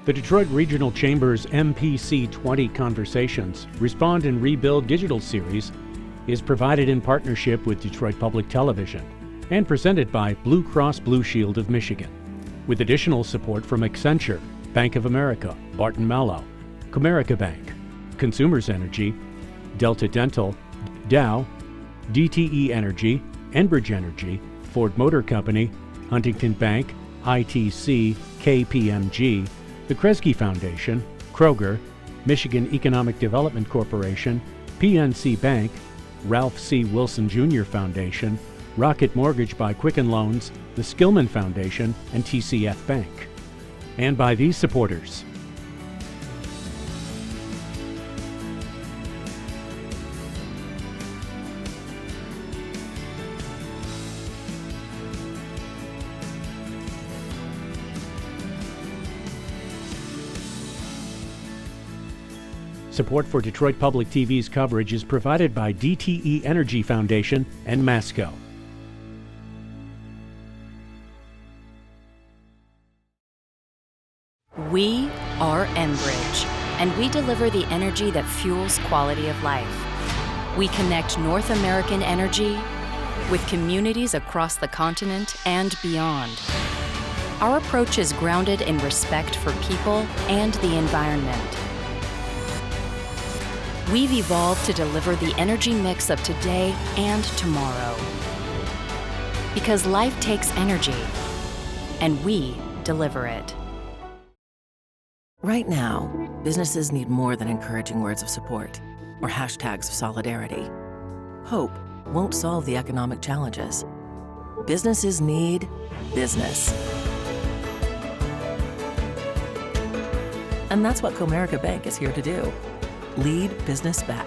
The Detroit Regional Chamber's MPC20 Conversations, Respond and Rebuild digital series is provided in partnership with Detroit Public Television and presented by Blue Cross Blue Shield of Michigan, with additional support from Accenture, Bank of America, Barton Mallow, Comerica Bank, Consumers Energy, Delta Dental, Dow, DTE Energy, Enbridge Energy, Ford Motor Company, Huntington Bank, ITC, KPMG, the Kresge Foundation, Kroger, Michigan Economic Development Corporation, PNC Bank, Ralph C. Wilson Jr. Foundation, Rocket Mortgage by Quicken Loans, the Skillman Foundation, and TCF Bank. And by these supporters. Support for Detroit Public TV's coverage is provided by DTE Energy Foundation and Masco. We are Enbridge, and we deliver the energy that fuels quality of life. We connect North American energy with communities across the continent and beyond. Our approach is grounded in respect for people and the environment. We've evolved to deliver the energy mix of today and tomorrow. Because life takes energy, and we deliver it. Right now, businesses need more than encouraging words of support or hashtags of solidarity. Hope won't solve the economic challenges. Businesses need business. And that's what Comerica Bank is here to do. Lead business back.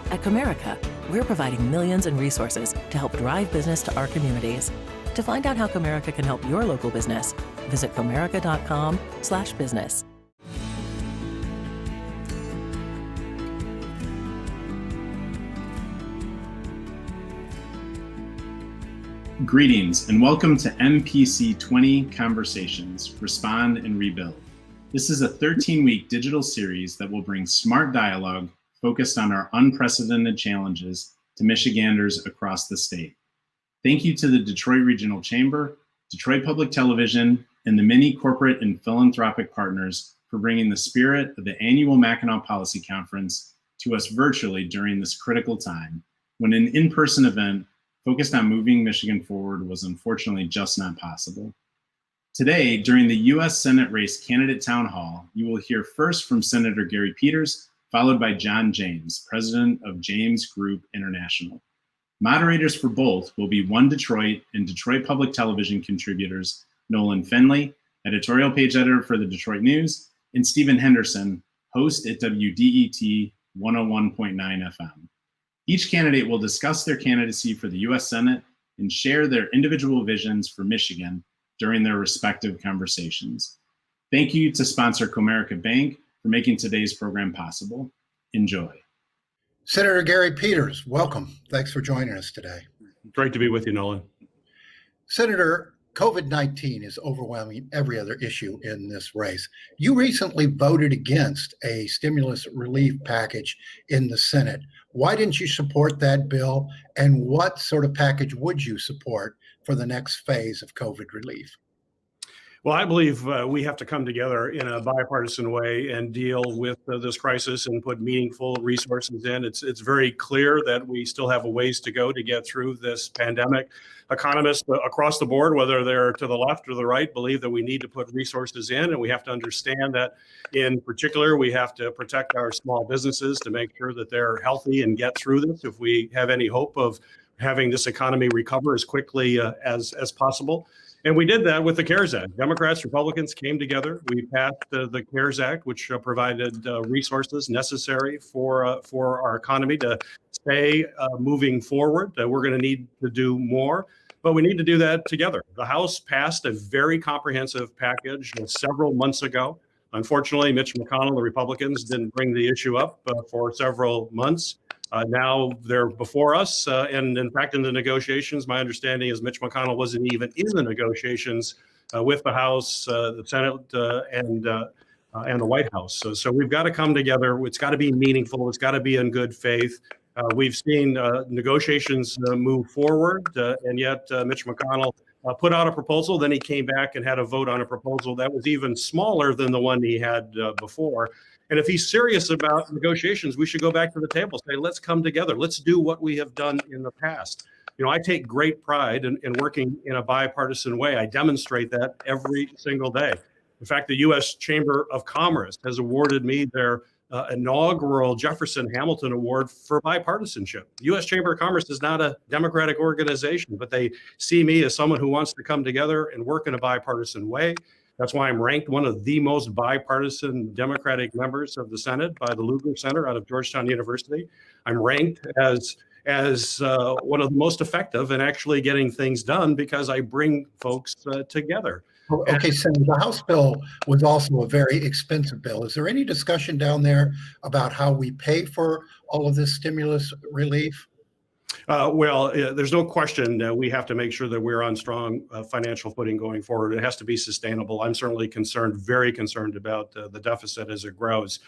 At Comerica, we're providing millions in resources to help drive business to our communities. To find out how Comerica can help your local business, visit comerica.com/business. Greetings and welcome to MPC20 Conversations, Respond and Rebuild. This is a 13-week digital series that will bring smart dialogue focused on our unprecedented challenges to Michiganders across the state. Thank you to the Detroit Regional Chamber, Detroit Public Television, and the many corporate and philanthropic partners for bringing the spirit of the annual Mackinac Policy Conference to us virtually during this critical time, when an in-person event focused on moving Michigan forward was unfortunately just not possible. Today, during the U.S. Senate race candidate town hall, you will hear first from Senator Gary Peters, followed by John James, president of James Group International. Moderators for both will be One Detroit and Detroit Public Television contributors Nolan Finley, editorial page editor for the Detroit News, and Stephen Henderson, host at WDET 101.9 FM. Each candidate will discuss their candidacy for the U.S. Senate and share their individual visions for Michigan during their respective conversations. Thank you to sponsor Comerica Bank for making today's program possible. Enjoy. Senator Gary Peters, welcome. Thanks for joining us today. Great to be with you, Nolan. Senator, COVID-19 is overwhelming every other issue in this race. You recently voted against a stimulus relief package in the Senate. Why didn't you support that bill? And what sort of package would you support for the next phase of COVID relief? Well, I believe we have to come together in a bipartisan way and deal with this crisis and put meaningful resources in. It's very clear that we still have a ways to go to get through this pandemic. Economists across the board, whether they're to the left or the right, believe that we need to put resources in, and we have to understand that in particular, we have to protect our small businesses to make sure that they're healthy and get through this if we have any hope of having this economy recover as quickly as possible. And we did that with the CARES Act. Democrats, Republicans came together. We passed the CARES Act, which provided resources necessary for our economy to stay moving forward. We're going to need to do more, but we need to do that together. The House passed a very comprehensive package several months ago. Unfortunately, Mitch McConnell, the Republicans, didn't bring the issue up for several months. Now they're before us. And in fact, in the negotiations, my understanding is Mitch McConnell wasn't even in the negotiations with the House, the Senate, and and the White House. So we've got to come together. It's got to be meaningful. It's got to be in good faith. We've seen negotiations move forward, and yet Mitch McConnell put out a proposal. Then he came back and had a vote on a proposal that was even smaller than the one he had before. And if he's serious about negotiations, we should go back to the table, say, let's come together. Let's do what we have done in the past. I take great pride in working in a bipartisan way. I demonstrate that every single day. In fact, the U.S. Chamber of Commerce has awarded me their inaugural Jefferson Hamilton Award for bipartisanship. The U.S. Chamber of Commerce is not a democratic organization, but they see me as someone who wants to come together and work in a bipartisan way. That's why I'm ranked one of the most bipartisan Democratic members of the Senate by the Lugar Center out of Georgetown University. I'm ranked as one of the most effective in actually getting things done because I bring folks together. Okay, Senator, the House bill was also a very expensive bill. Is there any discussion down there about how we pay for all of this stimulus relief? There's no question we have to make sure that we're on strong financial footing going forward. It has to be sustainable. I'm certainly very concerned about the deficit as it grows.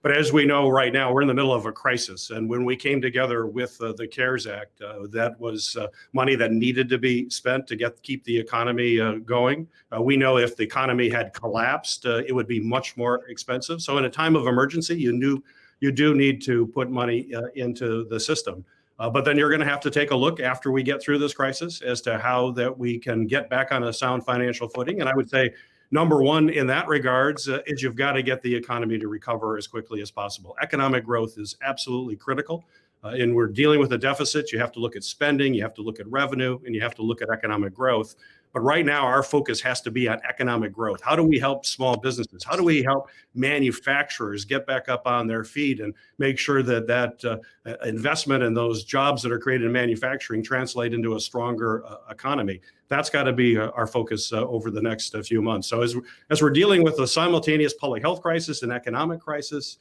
But as we know right now, we're in the middle of a crisis. And when we came together with the CARES Act, that was money that needed to be spent to keep the economy going. We know if the economy had collapsed, it would be much more expensive. So in a time of emergency, you do need to put money into the system. But then you're going to have to take a look after we get through this crisis as to how that we can get back on a sound financial footing. And I would say, number one in that regards is you've got to get the economy to recover as quickly as possible. Economic growth is absolutely critical. And we're dealing with a deficit. You have to look at spending, you have to look at revenue, and you have to look at economic growth. But right now, our focus has to be on economic growth. How do we help small businesses? How do we help manufacturers get back up on their feet and make sure that investment in those jobs that are created in manufacturing translate into a stronger economy? That's got to be our focus over the next few months. So as we're dealing with a simultaneous public health crisis and economic crisis,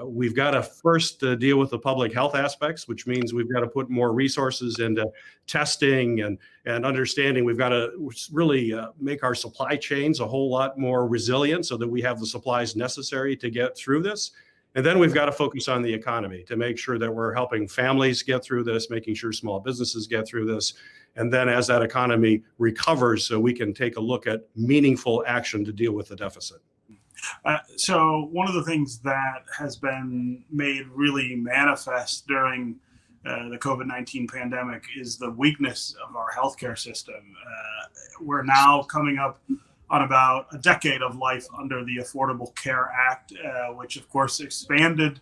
we've got to first deal with the public health aspects, which means we've got to put more resources into testing and understanding. We've got to really make our supply chains a whole lot more resilient so that we have the supplies necessary to get through this. And then we've got to focus on the economy to make sure that we're helping families get through this, making sure small businesses get through this. And then as that economy recovers, so we can take a look at meaningful action to deal with the deficit. So one of the things that has been made really manifest during the COVID-19 pandemic is the weakness of our healthcare system. We're now coming up on about a decade of life under the Affordable Care Act, which of course expanded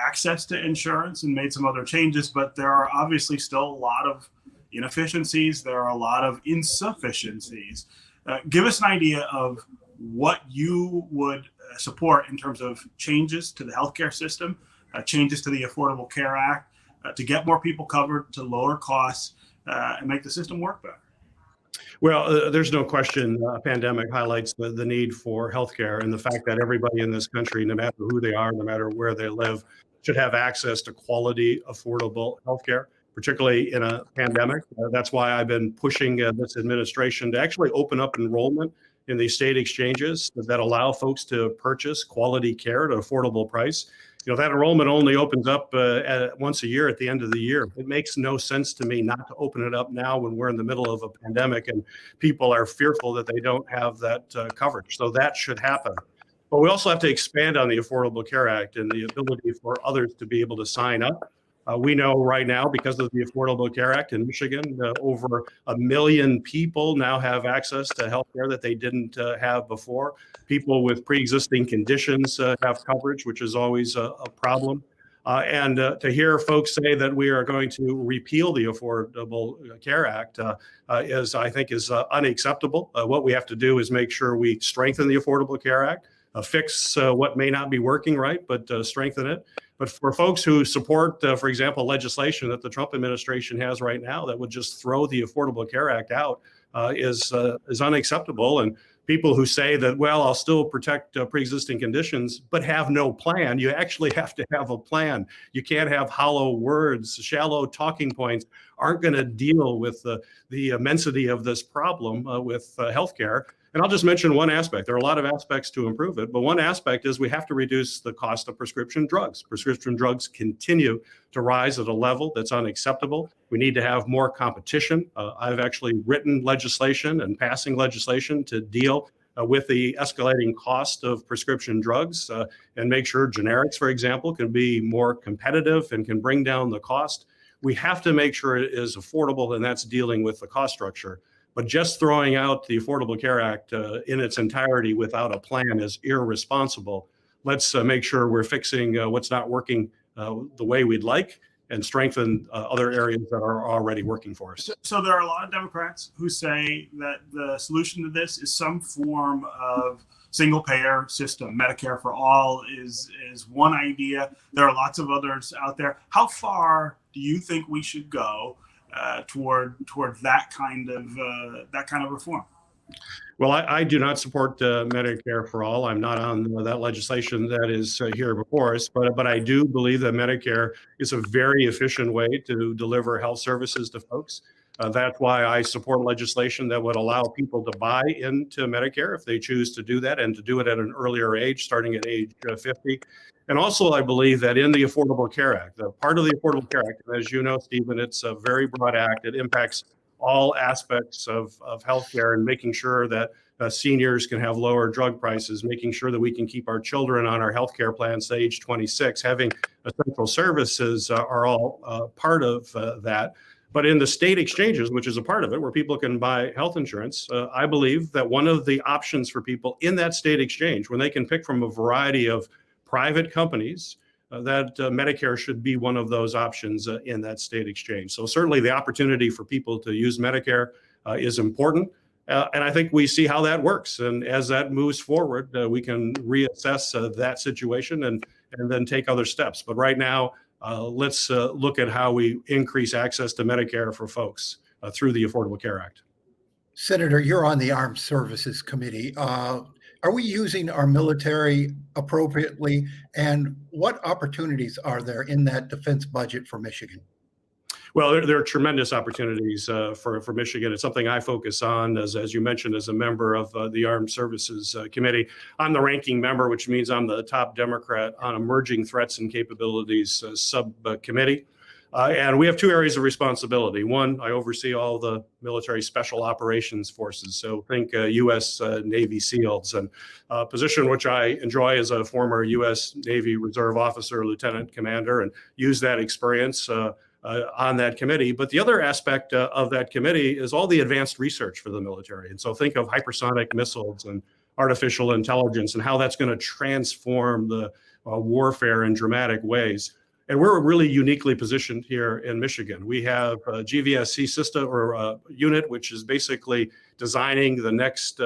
access to insurance and made some other changes, but there are obviously still a lot of inefficiencies. There are a lot of insufficiencies. Give us an idea of what you would support in terms of changes to the healthcare system, changes to the Affordable Care Act, to get more people covered, to lower costs, and make the system work better. Well, there's no question a pandemic highlights the need for healthcare and the fact that everybody in this country, no matter who they are, no matter where they live, should have access to quality, affordable healthcare, particularly in a pandemic. That's why I've been pushing this administration to actually open up enrollment in the state exchanges that allow folks to purchase quality care at an affordable price. That enrollment only opens up once a year at the end of the year. It makes no sense to me not to open it up now when we're in the middle of a pandemic and people are fearful that they don't have that coverage. So that should happen. But we also have to expand on the Affordable Care Act and the ability for others to be able to sign up. We know right now, because of the Affordable Care Act in Michigan, over 1 million people now have access to health care that they didn't have before. People with pre-existing conditions have coverage, which is always a problem. And to hear folks say that we are going to repeal the Affordable Care Act I think is unacceptable. What we have to do is make sure we strengthen the Affordable Care Act, fix what may not be working right, but strengthen it. But for folks who support, for example, legislation that the Trump administration has right now that would just throw the Affordable Care Act out is unacceptable. And people who say that, well, I'll still protect pre-existing conditions, but have no plan. You actually have to have a plan. You can't have hollow words. Shallow talking points aren't going to deal with the immensity of this problem with healthcare. And I'll just mention one aspect. There are a lot of aspects to improve it, but one aspect is we have to reduce the cost of prescription drugs. Prescription drugs continue to rise at a level that's unacceptable. We need to have more competition. I've actually written legislation and passing legislation to deal with the escalating cost of prescription drugs and make sure generics, for example, can be more competitive and can bring down the cost. We have to make sure it is affordable, and that's dealing with the cost structure. But just throwing out the Affordable Care Act in its entirety without a plan is irresponsible. Let's make sure we're fixing what's not working the way we'd like and strengthen other areas that are already working for us. So there are a lot of Democrats who say that the solution to this is some form of single payer system. Medicare for all is one idea. There are lots of others out there. How far do you think we should go toward that kind of reform? Well, I do not support Medicare for all. I'm not on that legislation that is here before us, but I do believe that Medicare is a very efficient way to deliver health services to folks. That's why I support legislation that would allow people to buy into Medicare if they choose to do that, and to do it at an earlier age, starting at age 50. And also, I believe that in the Affordable Care Act, part of the Affordable Care Act, as you know, Stephen, it's a very broad act. It impacts all aspects of healthcare, and making sure that seniors can have lower drug prices, making sure that we can keep our children on our healthcare plans to age 26, having essential services are all part of that. But in the state exchanges, which is a part of it, where people can buy health insurance, I believe that one of the options for people in that state exchange, when they can pick from a variety of private companies, that Medicare should be one of those options in that state exchange. So certainly the opportunity for people to use Medicare is important. And I think we see how that works. And as that moves forward, we can reassess that situation and then take other steps. But right now, let's look at how we increase access to Medicare for folks through the Affordable Care Act. Senator, you're on the Armed Services Committee. Are we using our military appropriately? And what opportunities are there in that defense budget for Michigan? Well, there are tremendous opportunities for Michigan. It's something I focus on, as you mentioned, as a member of the Armed Services Committee. I'm the ranking member, which means I'm the top Democrat on Emerging Threats and Capabilities subcommittee. And we have two areas of responsibility. One, I oversee all the military special operations forces. So think U.S. Navy SEALs, and a position which I enjoy as a former U.S. Navy Reserve officer, lieutenant commander, and use that experience on that committee. But the other aspect of that committee is all the advanced research for the military. And so think of hypersonic missiles and artificial intelligence and how that's going to transform the warfare in dramatic ways. And we're really uniquely positioned here in Michigan. We have a GVSC system or unit, which is basically designing the next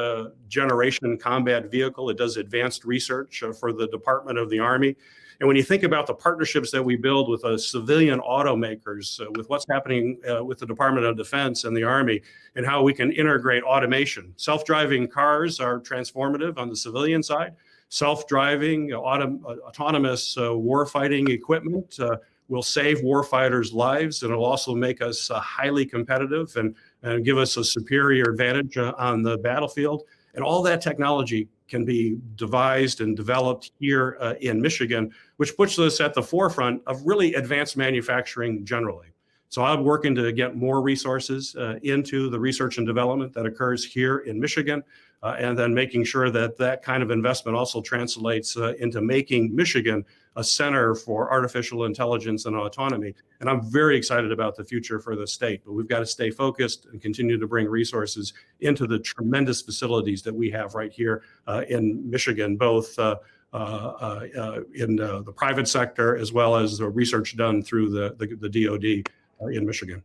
generation combat vehicle. It does advanced research for the Department of the Army. And when you think about the partnerships that we build with civilian automakers, with what's happening with the Department of Defense and the Army, and how we can integrate automation. Self-driving cars are transformative on the civilian side. Self-driving, autonomous warfighting equipment will save warfighters' lives, and it'll also make us highly competitive and give us a superior advantage on the battlefield. And all that technology can be devised and developed here in Michigan, which puts us at the forefront of really advanced manufacturing generally. So I'm working to get more resources into the research and development that occurs here in Michigan, and then making sure that that kind of investment also translates into making Michigan a center for artificial intelligence and autonomy. And I'm very excited about the future for the state, but we've got to stay focused and continue to bring resources into the tremendous facilities that we have right here in Michigan, both in the private sector as well as the research done through the DoD in Michigan.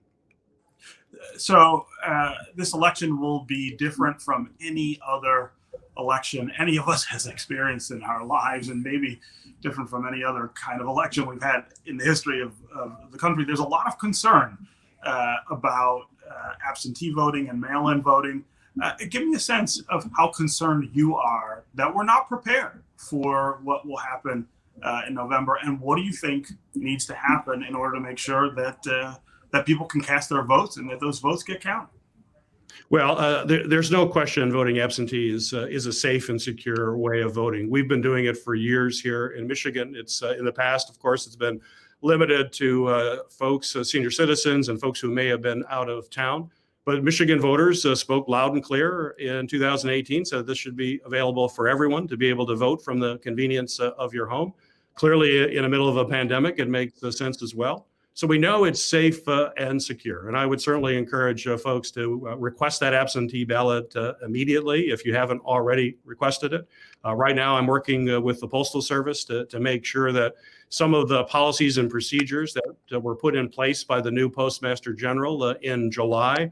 So this election will be different from any other election any of us has experienced in our lives, and maybe different from any other kind of election we've had in the history of the country. There's a lot of concern about absentee voting and mail-in voting. Give me a sense of how concerned you are that we're not prepared for what will happen in November, and what do you think needs to happen in order to make sure that that people can cast their votes and that those votes get counted? Well, there's no question voting absentee is a safe and secure way of voting. We've been doing it for years here in Michigan. It's in the past, of course, it's been limited to folks, senior citizens, and folks who may have been out of town. But Michigan voters spoke loud and clear in 2018, said this should be available for everyone to be able to vote from the convenience of your home. Clearly, in the middle of a pandemic, it makes sense as well. So we know it's safe and secure. And I would certainly encourage folks to request that absentee ballot immediately if you haven't already requested it. Right now, I'm working with the Postal Service to make sure that some of the policies and procedures that were put in place by the new Postmaster General in July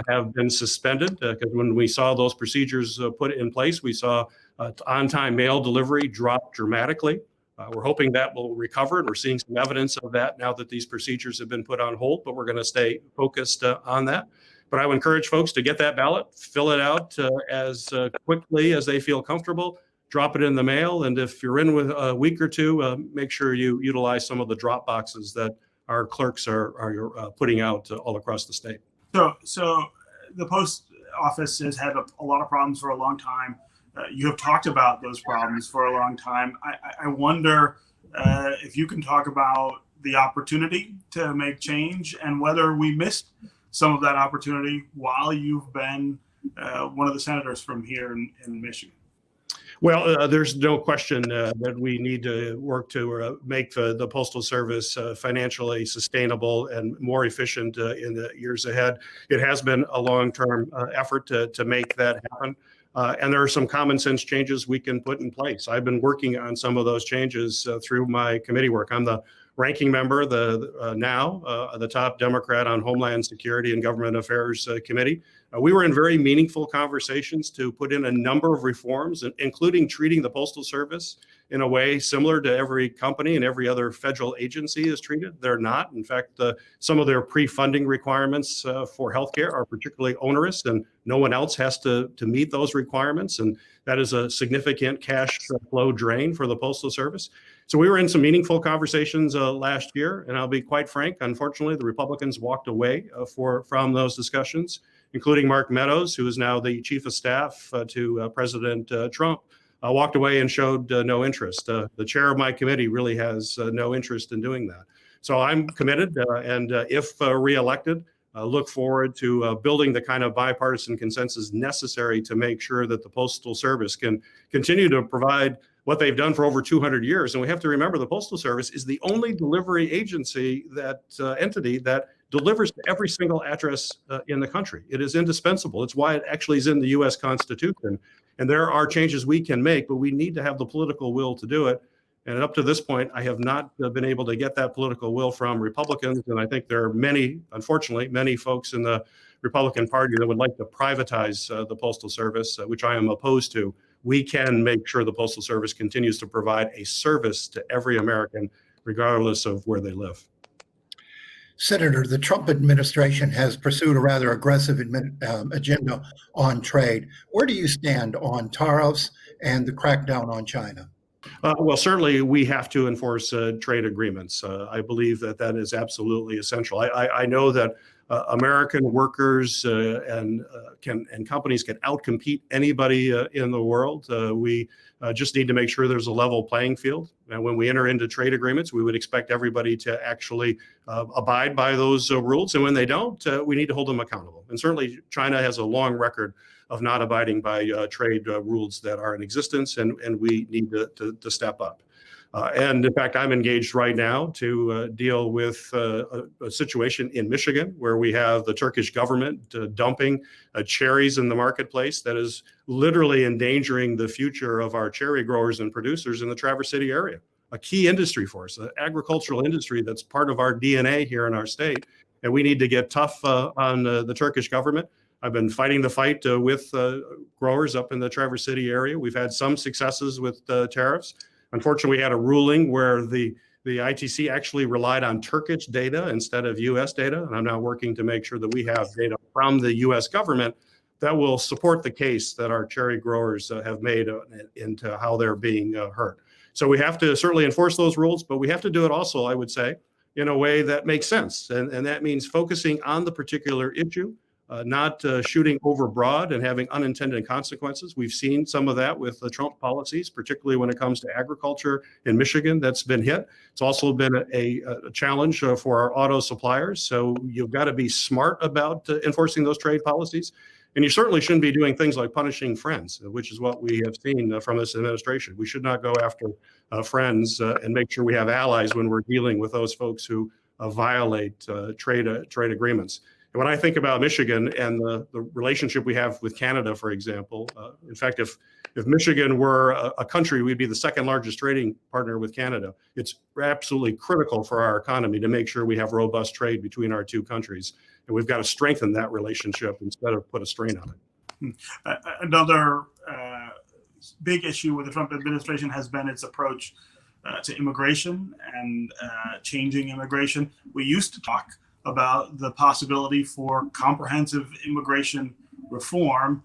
have been suspended, because when we saw those procedures put in place, we saw on-time mail delivery drop dramatically. We're hoping that will recover, and we're seeing some evidence of that now that these procedures have been put on hold, but we're going to stay focused on that. But I would encourage folks to get that ballot, fill it out as quickly as they feel comfortable, drop it in the mail, and if you're in with a week or two, make sure you utilize some of the drop boxes that our clerks are putting out all across the state. So the post office has had a lot of problems for a long time. You have talked about those problems for a long time. I wonder if you can talk about the opportunity to make change and whether we missed some of that opportunity while you've been one of the senators from here in Michigan. Well, there's no question that we need to work to make the Postal Service financially sustainable and more efficient in the years ahead. It has been a long-term effort to make that happen. And there are some common sense changes we can put in place. I've been working on some of those changes through my committee work. I'm the ranking member, the top Democrat on Homeland Security and Government Affairs Committee. We were in very meaningful conversations to put in a number of reforms, including treating the Postal Service in a way similar to every company and every other federal agency is treated. They're not. In fact, some of their pre-funding requirements for healthcare are particularly onerous, and no one else has to meet those requirements. And that is a significant cash flow drain for the Postal Service. So we were in some meaningful conversations last year, and I'll be quite frank, unfortunately, the Republicans walked away from those discussions, including Mark Meadows, who is now the chief of staff to President Trump, walked away and showed no interest. The chair of my committee really has no interest in doing that. So I'm committed, and if reelected, look forward to building the kind of bipartisan consensus necessary to make sure that the Postal Service can continue to provide what they've done for over 200 years. And we have to remember the Postal Service is the only delivery agency, entity that delivers to every single address in the country. It is indispensable. It's why it actually is in the U.S. Constitution. And there are changes we can make, but we need to have the political will to do it. And up to this point, I have not been able to get that political will from Republicans. And I think there are unfortunately, many folks in the Republican Party that would like to privatize the Postal Service, which I am opposed to. We can make sure the Postal Service continues to provide a service to every American, regardless of where they live. Senator, the Trump administration has pursued a rather aggressive agenda on trade. Where do you stand on tariffs and the crackdown on China? Well, certainly we have to enforce trade agreements. I believe that is absolutely essential. I know that American workers and companies can outcompete anybody in the world. We just need to make sure there's a level playing field. And when we enter into trade agreements, we would expect everybody to actually abide by those rules. And when they don't, we need to hold them accountable. And certainly China has a long record of not abiding by trade rules that are in existence, and we need to step up. And in fact, I'm engaged right now to deal with a situation in Michigan where we have the Turkish government dumping cherries in the marketplace that is literally endangering the future of our cherry growers and producers in the Traverse City area, a key industry for us, an agricultural industry that's part of our DNA here in our state. And we need to get tough on the Turkish government. I've been fighting the fight with growers up in the Traverse City area. We've had some successes with tariffs. Unfortunately, we had a ruling where the ITC actually relied on Turkish data instead of U.S. data, and I'm now working to make sure that we have data from the U.S. government that will support the case that our cherry growers have made into how they're being hurt. So we have to certainly enforce those rules, but we have to do it also, I would say, in a way that makes sense, and that means focusing on the particular issue, not shooting overbroad and having unintended consequences. We've seen some of that with the Trump policies, particularly when it comes to agriculture in Michigan that's been hit. It's also been a challenge for our auto suppliers. So you've got to be smart about enforcing those trade policies. And you certainly shouldn't be doing things like punishing friends, which is what we have seen from this administration. We should not go after friends and make sure we have allies when we're dealing with those folks who violate trade agreements. And when I think about Michigan and the relationship we have with Canada, for example, in fact, if Michigan were a country, we'd be the second largest trading partner with Canada. It's absolutely critical for our economy to make sure we have robust trade between our two countries. And we've got to strengthen that relationship instead of put a strain on it. Another big issue with the Trump administration has been its approach to immigration and changing immigration. We used to talk about the possibility for comprehensive immigration reform.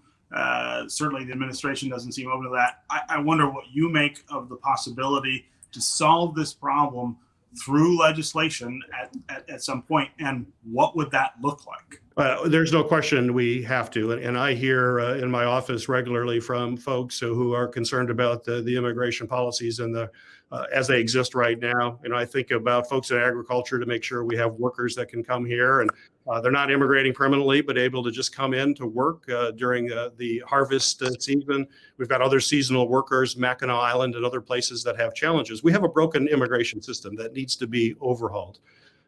Certainly the administration doesn't seem open to that. I wonder what you make of the possibility to solve this problem through legislation at some point, and what would that look like? There's no question we have to. And I hear in my office regularly from folks who are concerned about the immigration policies and as they exist right now. And I think about folks in agriculture to make sure we have workers that can come here and they're not immigrating permanently, but able to just come in to work during the harvest season. We've got other seasonal workers, Mackinac Island and other places that have challenges. We have a broken immigration system that needs to be overhauled.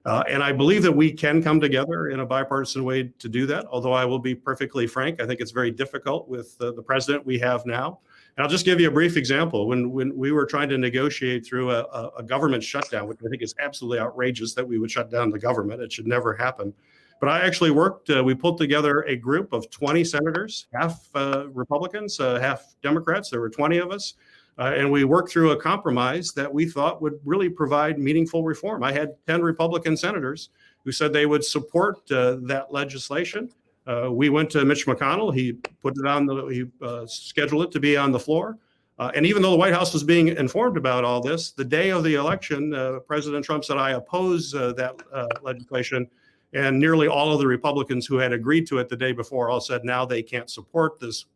And I believe that we can come together in a bipartisan way to do that. Although I will be perfectly frank, I think it's very difficult with the president we have now. And I'll just give you a brief example. When we were trying to negotiate through a government shutdown, which I think is absolutely outrageous that we would shut down the government. It should never happen. But I actually we pulled together a group of 20 senators, half Republicans, half Democrats. There were 20 of us. And we worked through a compromise that we thought would really provide meaningful reform. I had 10 Republican senators who said they would support that legislation. We went to Mitch McConnell. He put it on he scheduled it to be on the floor. And even though the White House was being informed about all this, the day of the election, President Trump said, I oppose that legislation. And nearly all of the Republicans who had agreed to it the day before all said now they can't support this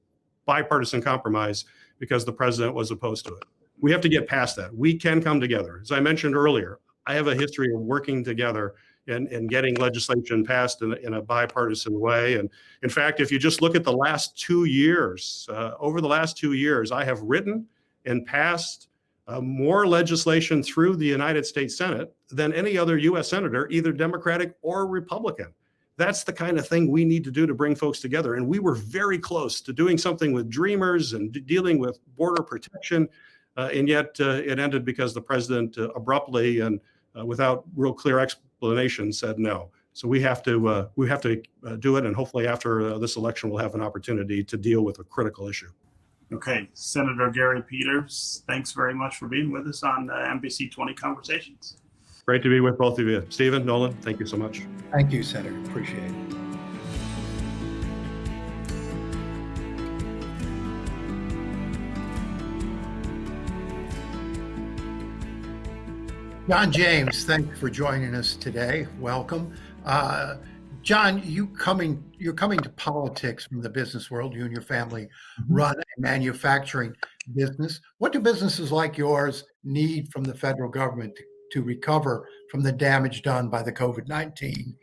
bipartisan compromise because the president was opposed to it. We have to get past that. We can come together. As I mentioned earlier, I have a history of working together and getting legislation passed in a bipartisan way. And in fact, if you just look at the last 2 years, over the last 2 years, I have written and passed more legislation through the United States Senate than any other U.S. senator, either Democratic or Republican. That's the kind of thing we need to do to bring folks together. And we were very close to doing something with Dreamers and dealing with border protection. And yet it ended because the president abruptly and without real clear explanation said no. So we have to do it. And hopefully after this election, we'll have an opportunity to deal with a critical issue. Okay, Senator Gary Peters, thanks very much for being with us on MPC20 Conversations. Great to be with both of you. Stephen, Nolan, thank you so much. Thank you, Senator. Appreciate it. John James, thanks for joining us today. Welcome. John, you're coming to politics from the business world. You and your family run a manufacturing business. What do businesses like yours need from the federal government to recover from the damage done by the COVID-19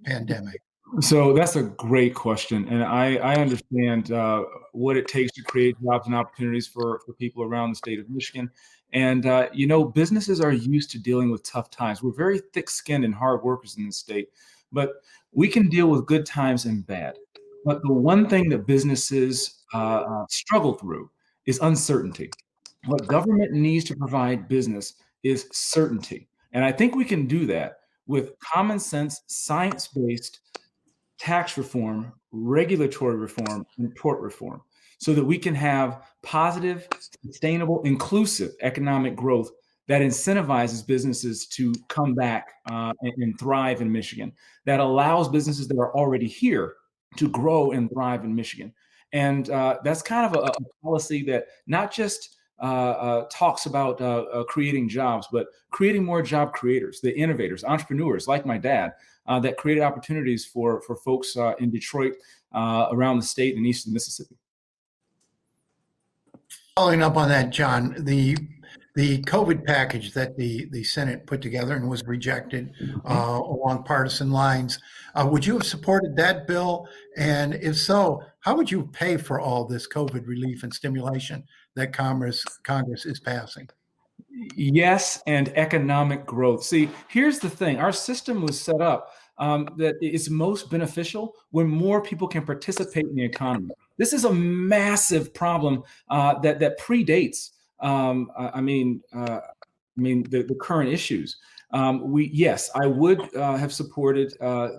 pandemic? So that's a great question. And I understand what it takes to create jobs and opportunities for people around the state of Michigan. And, businesses are used to dealing with tough times. We're very thick-skinned and hard workers in the state, but we can deal with good times and bad. But the one thing that businesses struggle through is uncertainty. What government needs to provide business is certainty. And I think we can do that with common sense, science-based tax reform, regulatory reform, and tort reform, so that we can have positive, sustainable, inclusive economic growth that incentivizes businesses to come back and thrive in Michigan, that allows businesses that are already here to grow and thrive in Michigan. And that's kind of a policy that not just talks about creating jobs, but creating more job creators, the innovators, entrepreneurs like my dad, that created opportunities for folks in Detroit, around the state and eastern Mississippi. Following up on that, John, the COVID package that the Senate put together and was rejected along partisan lines, would you have supported that bill? And if so, how would you pay for all this COVID relief and stimulation that Congress is passing? Yes, and economic growth. See, here's the thing. Our system was set up that it's most beneficial when more people can participate in the economy. This is a massive problem that predates, the current issues. Yes, I would have supported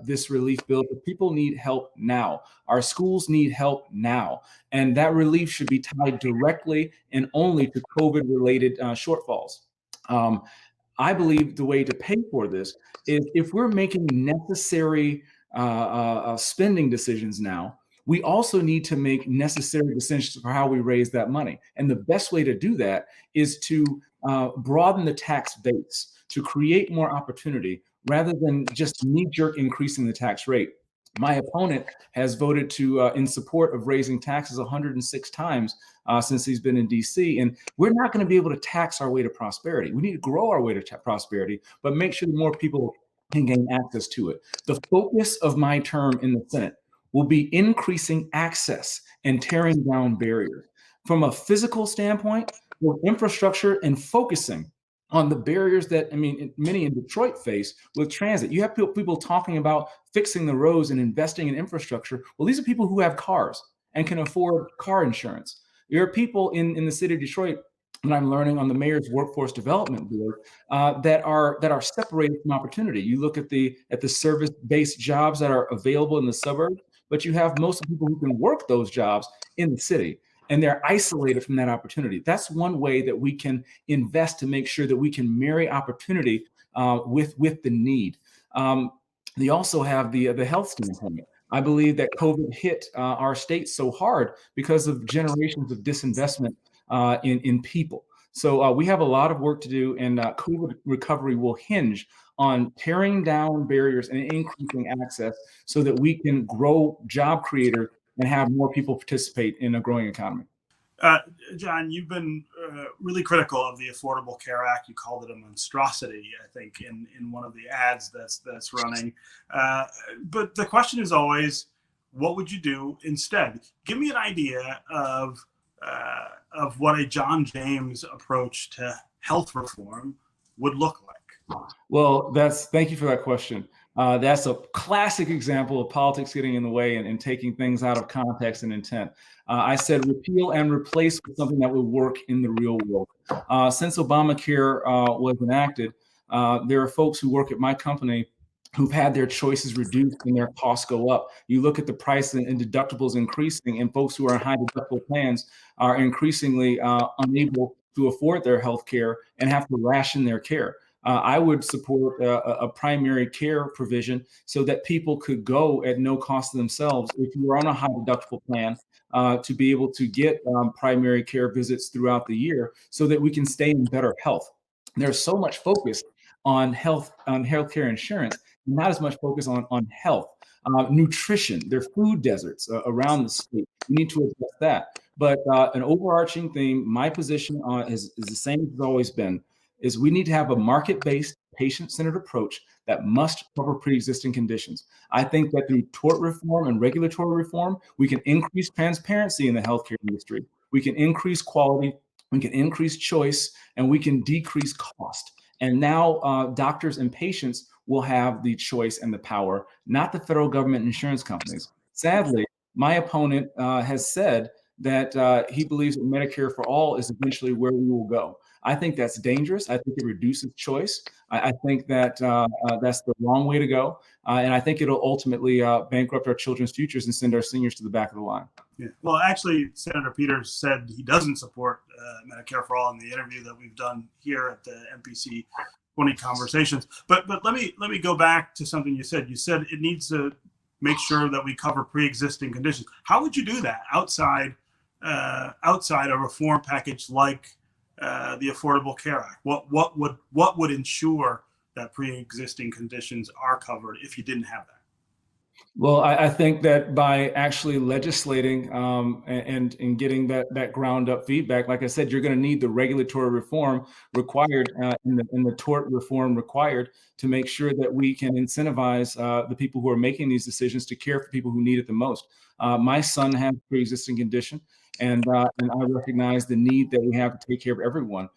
this relief bill, but people need help now. Our schools need help now. And that relief should be tied directly and only to COVID-related shortfalls. I believe the way to pay for this is if we're making necessary spending decisions now, we also need to make necessary decisions for how we raise that money. And the best way to do that is to broaden the tax base, to create more opportunity rather than just knee-jerk increasing the tax rate. My opponent has voted in support of raising taxes 106 times since he's been in DC. And we're not going to be able to tax our way to prosperity. We need to grow our way to prosperity, but make sure more people can gain access to it. The focus of my term in the Senate will be increasing access and tearing down barriers. From a physical standpoint, with infrastructure and focusing on the barriers that, many in Detroit face with transit. You have people talking about fixing the roads and investing in infrastructure. Well, these are people who have cars and can afford car insurance. There are people in the city of Detroit, and I'm learning on the mayor's workforce development board, that are separated from opportunity. You look at the service-based jobs that are available in the suburbs, but you have most of the people who can work those jobs in the city, and they're isolated from that opportunity. That's one way that we can invest to make sure that we can marry opportunity with the need. They also have the health standpoint. I believe that COVID hit our state so hard because of generations of disinvestment in people. So we have a lot of work to do, and COVID recovery will hinge on tearing down barriers and increasing access so that we can grow job creators and have more people participate in a growing economy. John, you've been really critical of the Affordable Care Act. You called it a monstrosity, I think, in one of the ads that's running. But the question is always, what would you do instead? Give me an idea of what a John James approach to health reform would look like. Well, thank you for that question. That's a classic example of politics getting in the way and taking things out of context and intent. I said repeal and replace with something that would work in the real world. Since Obamacare was enacted, there are folks who work at my company who've had their choices reduced and their costs go up. You look at the price and deductibles increasing, and folks who are on high deductible plans are increasingly unable to afford their health care and have to ration their care. I would support a primary care provision so that people could go at no cost to themselves if you are on a high deductible plan to be able to get primary care visits throughout the year so that we can stay in better health. There's so much focus on healthcare insurance, not as much focus on health. Nutrition, there are food deserts around the state. We need to address that. But an overarching theme, my position is the same as it's always been, is we need to have a market-based, patient-centered approach that must cover pre-existing conditions. I think that through tort reform and regulatory reform, we can increase transparency in the healthcare industry. We can increase quality, we can increase choice, and we can decrease cost. And now doctors and patients will have the choice and the power, not the federal government and insurance companies. Sadly, my opponent has said that he believes that Medicare for all is eventually where we will go. I think that's dangerous. I think it reduces choice. I think that that's the wrong way to go. And I think it'll ultimately bankrupt our children's futures and send our seniors to the back of the line. Yeah. Well, actually, Senator Peters said he doesn't support Medicare for all in the interview that we've done here at the MPC20 conversations. But let me go back to something you said. You said it needs to make sure that we cover pre-existing conditions. How would you do that outside a reform package like the Affordable Care Act? What would ensure that pre-existing conditions are covered if you didn't have that? Well, I think that by actually legislating and getting that ground up feedback, like I said, you're going to need the regulatory reform required and the tort reform required to make sure that we can incentivize the people who are making these decisions to care for people who need it the most. My son has a pre-existing condition, and I recognize the need that we have to take care of everyone,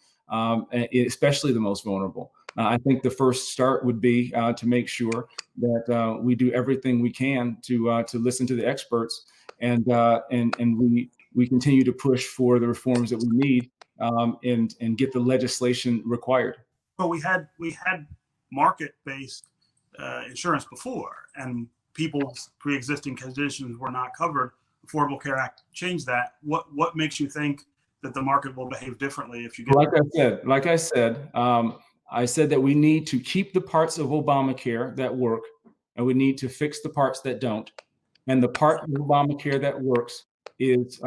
especially the most vulnerable. I think the first start would be to make sure that we do everything we can to listen to the experts, and we continue to push for the reforms that we need, and get the legislation required. But we had market-based insurance before, and people's pre-existing conditions were not covered. Affordable Care Act changed that. What makes you think that the market will behave differently if you get? I said that we need to keep the parts of Obamacare that work, and we need to fix the parts that don't. And the part of Obamacare that works is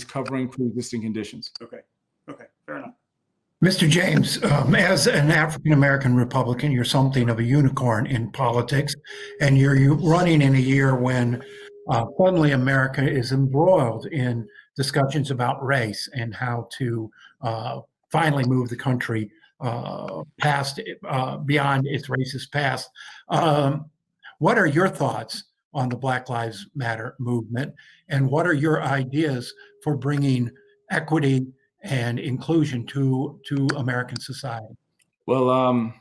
covering pre-existing conditions. Okay, fair enough. Mr. James, as an African-American Republican, you're something of a unicorn in politics, and you're running in a year when suddenly America is embroiled in discussions about race and how to finally move the country past beyond its racist past. What are your thoughts on the Black Lives Matter movement, and what are your ideas for bringing equity and inclusion to American society? Well,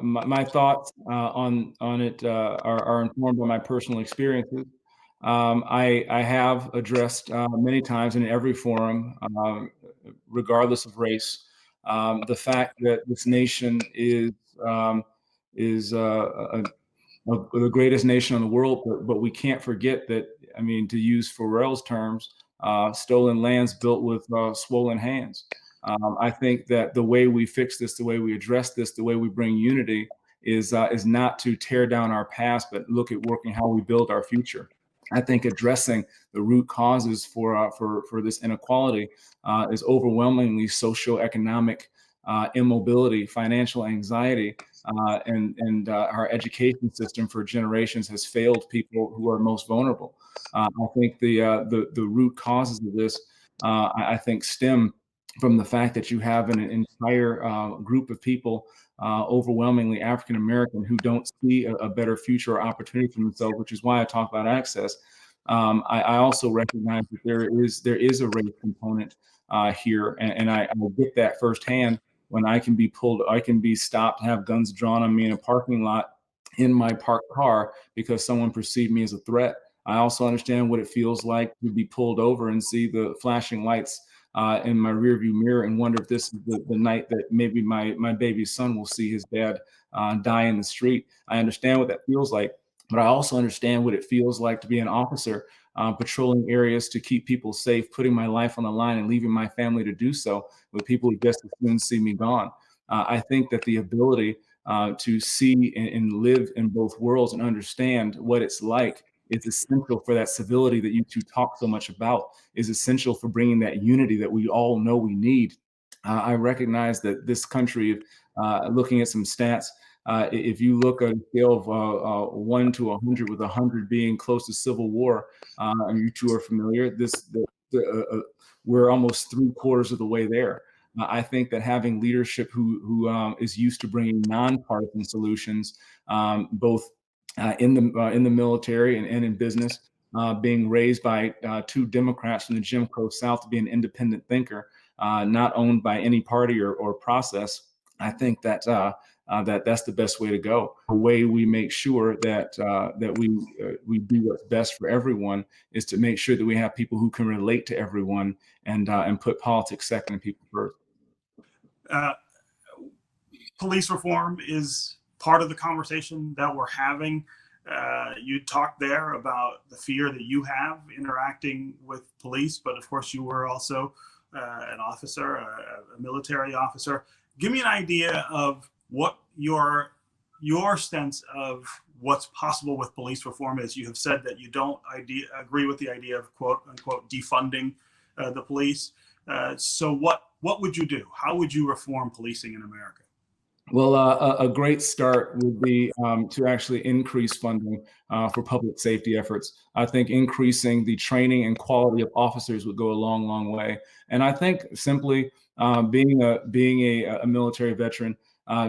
my thoughts on it are informed by my personal experiences. I have addressed many times in every forum, regardless of race, the fact that this nation is the greatest nation in the world, but we can't forget that, I mean, to use Pharrell's terms, stolen lands built with swollen hands. I think that the way we fix this, the way we address this, the way we bring unity is not to tear down our past, but look at working how we build our future. I think addressing the root causes for this inequality is overwhelmingly socioeconomic immobility, financial anxiety, and our education system for generations has failed people who are most vulnerable. I think the root causes of this, I think, stem from the fact that you have an entire group of people, overwhelmingly African American, who don't see a better future or opportunity for themselves, which is why I talk about access. I also recognize that there is a race component here, and I get that firsthand when I can be stopped, have guns drawn on me in a parking lot in my parked car because someone perceived me as a threat. I also understand what it feels like to be pulled over and see the flashing lights in my rearview mirror and wonder if this is the night that maybe my baby son will see his dad die in the street. I understand what that feels like, but I also understand what it feels like to be an officer patrolling areas to keep people safe, putting my life on the line and leaving my family to do so with people who just as soon see me gone. I think that the ability to see and live in both worlds and understand what it's like is essential for that civility that you two talk so much about, is essential for bringing that unity that we all know we need. I recognize that this country, looking at some stats, if you look at a scale of 1 to 100, with 100 being close to civil war, and you two are familiar, we're almost 3/4 of the way there. I think that having leadership who is used to bringing nonpartisan solutions, both in the military and in business, being raised by two Democrats from the Jim Crow South to be an independent thinker, not owned by any party or process. I think that that's the best way to go. The way we make sure that we do what's best for everyone is to make sure that we have people who can relate to everyone and put politics second and people first. Police reform is part of the conversation that we're having. You talked there about the fear that you have interacting with police, but of course you were also an officer, a military officer. Give me an idea of what your sense of what's possible with police reform is. You have said that you don't agree with the idea of quote unquote defunding the police. So what what would you do? How would you reform policing in America? Well, a great start would be to actually increase funding for public safety efforts. I think increasing the training and quality of officers would go a long, long way. And I think simply being a military veteran,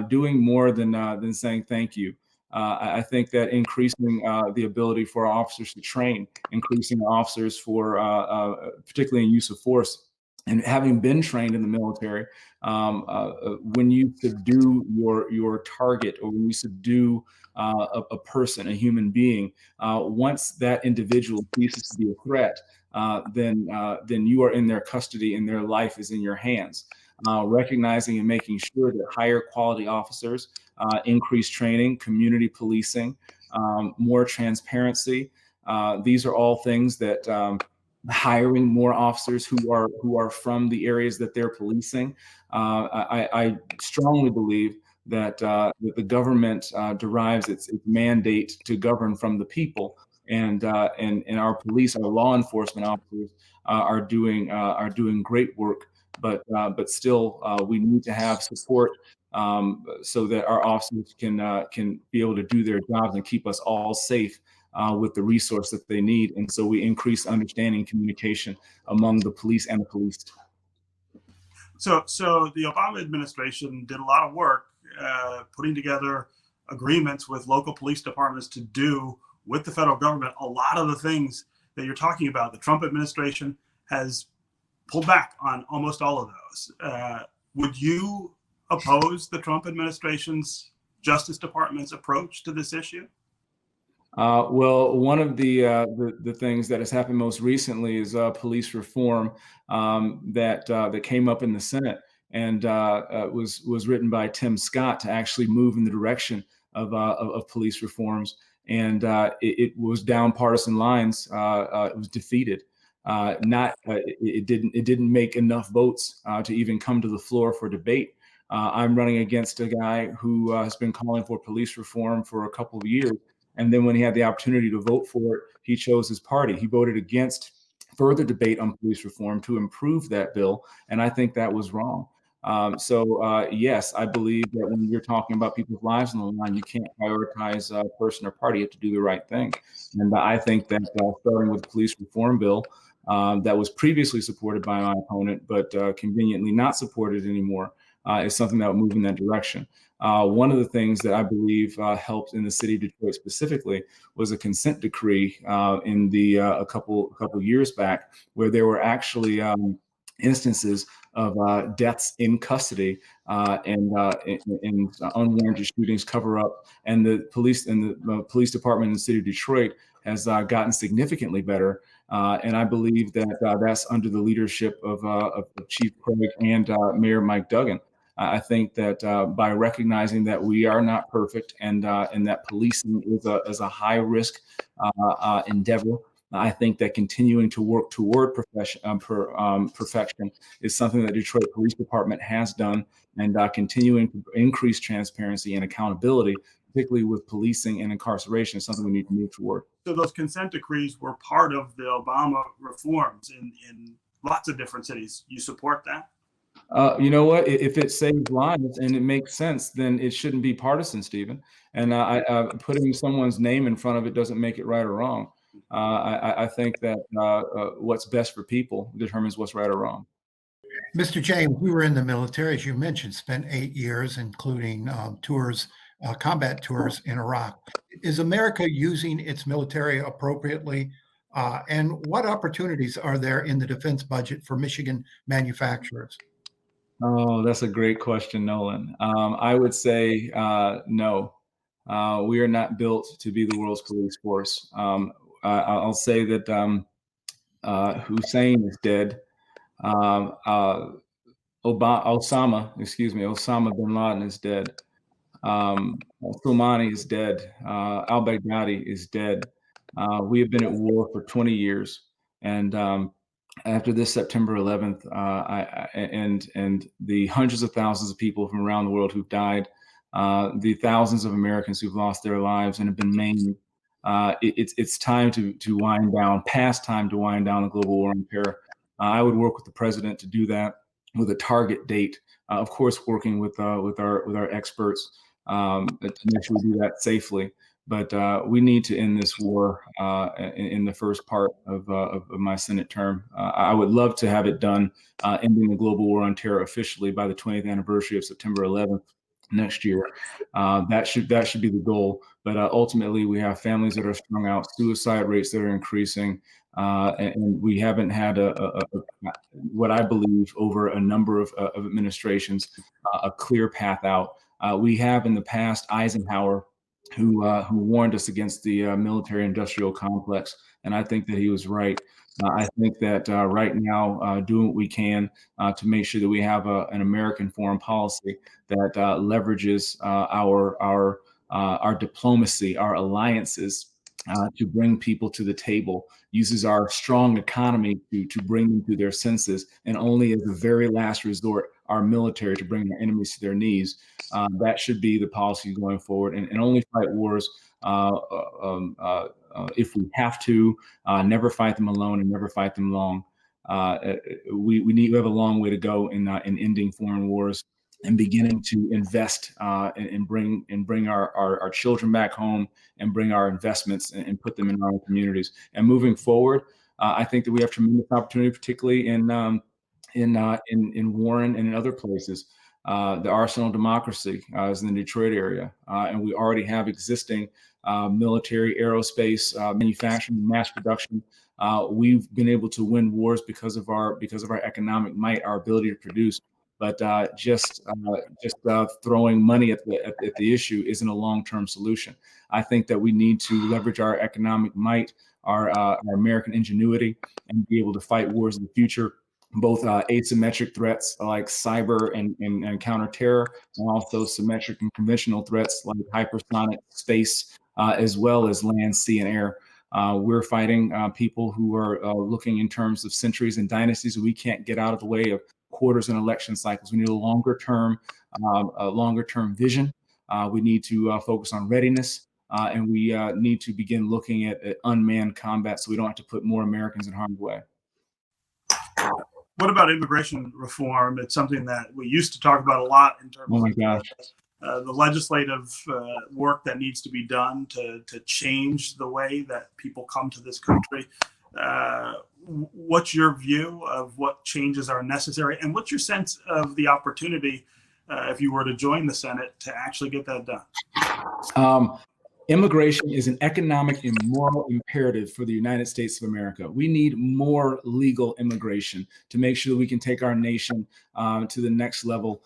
doing more than saying thank you. I think that increasing the ability for our officers to train, increasing officers for particularly in use of force, and having been trained in the military, when you subdue your target, or when you subdue a person, a human being, once that individual ceases to be a threat, then you are in their custody and their life is in your hands. Recognizing and making sure that higher quality officers, increased training, community policing, more transparency. These are all things that hiring more officers who are from the areas that they're policing. I strongly believe that the government derives its mandate to govern from the people, and our police, our law enforcement officers are doing great work. But still, we need to have support so that our officers can be able to do their jobs and keep us all safe with the resource that they need. And so we increase understanding and communication among the police and the police. So the Obama administration did a lot of work putting together agreements with local police departments to do with the federal government a lot of the things that you're talking about. The Trump administration has pulled back on almost all of those. Would you oppose the Trump administration's Justice Department's approach to this issue? Well, one of the things that has happened most recently is police reform that came up in the Senate, and was written by Tim Scott to actually move in the direction of police reforms, and it was down partisan lines. It was defeated. It didn't make enough votes to even come to the floor for debate. I'm running against a guy who has been calling for police reform for a couple of years. And then when he had the opportunity to vote for it, he chose his party. He voted against further debate on police reform to improve that bill. And I think that was wrong. Yes, I believe that when you're talking about people's lives on the line, you can't prioritize a person or party. You have to do the right thing. And I think that starting with the police reform bill that was previously supported by my opponent, but conveniently not supported anymore, is something that would move in that direction. One of the things that I believe helped in the city of Detroit specifically was a consent decree in a couple years back, where there were actually instances of deaths in custody and unwarranted shootings cover up, and the police department in the city of Detroit has gotten significantly better. And I believe that that's under the leadership of Chief Craig and Mayor Mike Duggan. I think that by recognizing that we are not perfect, and that policing is a high risk endeavor, I think that continuing to work toward perfection is something that Detroit Police Department has done, and continuing to increase transparency and accountability, particularly with policing and incarceration, is something we need to move toward. So those consent decrees were part of the Obama reforms in lots of different cities. You support that? You know what? If it saves lives and it makes sense, then it shouldn't be partisan, Stephen. And putting someone's name in front of it doesn't make it right or wrong. I think that what's best for people determines what's right or wrong. Mr. James, we were in the military, as you mentioned, spent 8 years, including tours, combat tours in Iraq. Is America using its military appropriately? And what opportunities are there in the defense budget for Michigan manufacturers? Oh, that's a great question, Nolan. I would say no. We are not built to be the world's police force. I'll say that Hussein is dead. Osama bin Laden is dead. Soleimani is dead. Al-Baghdadi is dead. We have been at war for 20 years. And after this September 11th, and the hundreds of thousands of people from around the world who've died, the thousands of Americans who've lost their lives and have been maimed, it's time to wind down, past time to wind down a global war on terror. I would work with the president to do that. with a target date. Of course, working with our experts to make sure we do that safely. But we need to end this war in the first part of my Senate term. I would love to have it done, ending the global war on terror officially by the 20th anniversary of September 11th next year. That should be the goal. But ultimately, we have families that are strung out, suicide rates that are increasing, and we haven't had what I believe over a number of administrations a clear path out. We have in the past Eisenhower, who warned us against the military-industrial complex, and I think that he was right. I think that right now, doing what we can to make sure that we have an American foreign policy that leverages our diplomacy, our alliances, to bring people to the table, uses our strong economy to bring them to their senses, and only as a very last resort, our military to bring their enemies to their knees. That should be the policy going forward, and only fight wars if we have to. Never fight them alone and never fight them long. We have a long way to go in ending foreign wars and beginning to invest and bring our children back home and bring our investments and put them in our own communities. And moving forward, I think that we have tremendous opportunity, particularly in Warren and in other places. The arsenal of democracy is in the Detroit area, and we already have existing military, aerospace, manufacturing, mass production. We've been able to win wars because of our economic might, our ability to produce. But just throwing money at the issue isn't a long-term solution. I think that we need to leverage our economic might, our American ingenuity, and be able to fight wars in the future, both asymmetric threats like cyber and counterterror, and also symmetric and conventional threats like hypersonic, space, as well as land, sea, and air. We're fighting people who are looking in terms of centuries and dynasties. We can't get out of the way of quarters and election cycles. We need a longer term vision. We need to focus on readiness, and we need to begin looking at unmanned combat so we don't have to put more Americans in harm's way. What about immigration reform? It's something that we used to talk about a lot in terms of the legislative work that needs to be done to change the way that people come to this country. What's your view of what changes are necessary, and what's your sense of the opportunity if you were to join the Senate to actually get that done? Immigration is an economic and moral imperative for the United States of America. We need more legal immigration to make sure that we can take our nation to the next level,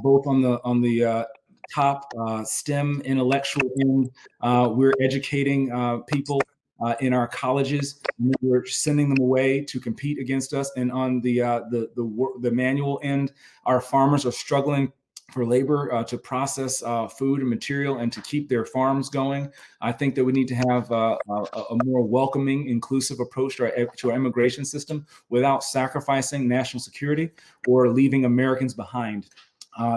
both on the top STEM intellectual end. We're educating people in our colleges, and we're sending them away to compete against us. And on the manual end, our farmers are struggling for labor to process food and material and to keep their farms going. I think that we need to have a more welcoming, inclusive approach to our immigration system without sacrificing national security or leaving Americans behind.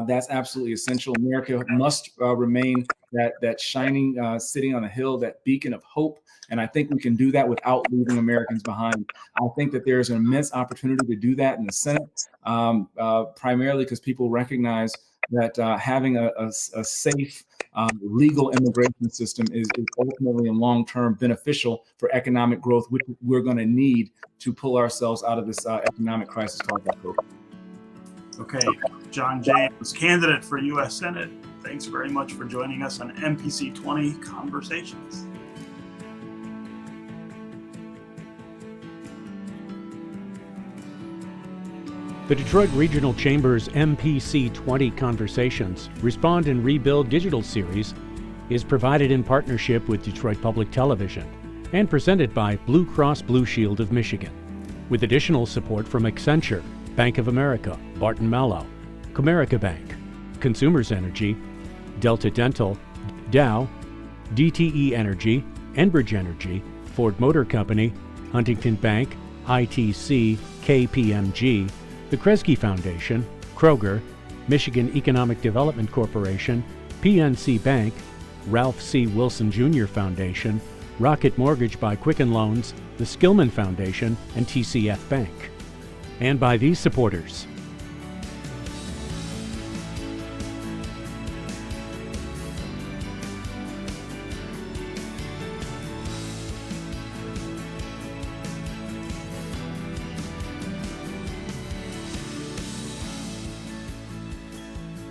That's absolutely essential. America must remain that shining city on a hill, that beacon of hope. And I think we can do that without leaving Americans behind. I think that there's an immense opportunity to do that in the Senate, primarily because people recognize that having a safe, legal immigration system is ultimately and long-term beneficial for economic growth, which we're going to need to pull ourselves out of this economic crisis called COVID. Okay, John James, candidate for U.S. Senate. Thanks very much for joining us on MPC20 Conversations. The Detroit Regional Chamber's MPC20 Conversations Respond and Rebuild digital series is provided in partnership with Detroit Public Television and presented by Blue Cross Blue Shield of Michigan, with additional support from Accenture, Bank of America, Barton Malow, Comerica Bank, Consumers Energy, Delta Dental, Dow, DTE Energy, Enbridge Energy, Ford Motor Company, Huntington Bank, ITC, KPMG, the Kresge Foundation, Kroger, Michigan Economic Development Corporation, PNC Bank, Ralph C. Wilson Jr. Foundation, Rocket Mortgage by Quicken Loans, the Skillman Foundation, and TCF Bank. And by these supporters: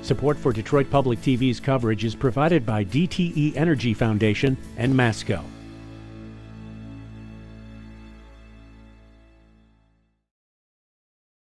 Support for Detroit Public TV's coverage is provided by DTE Energy Foundation and Masco.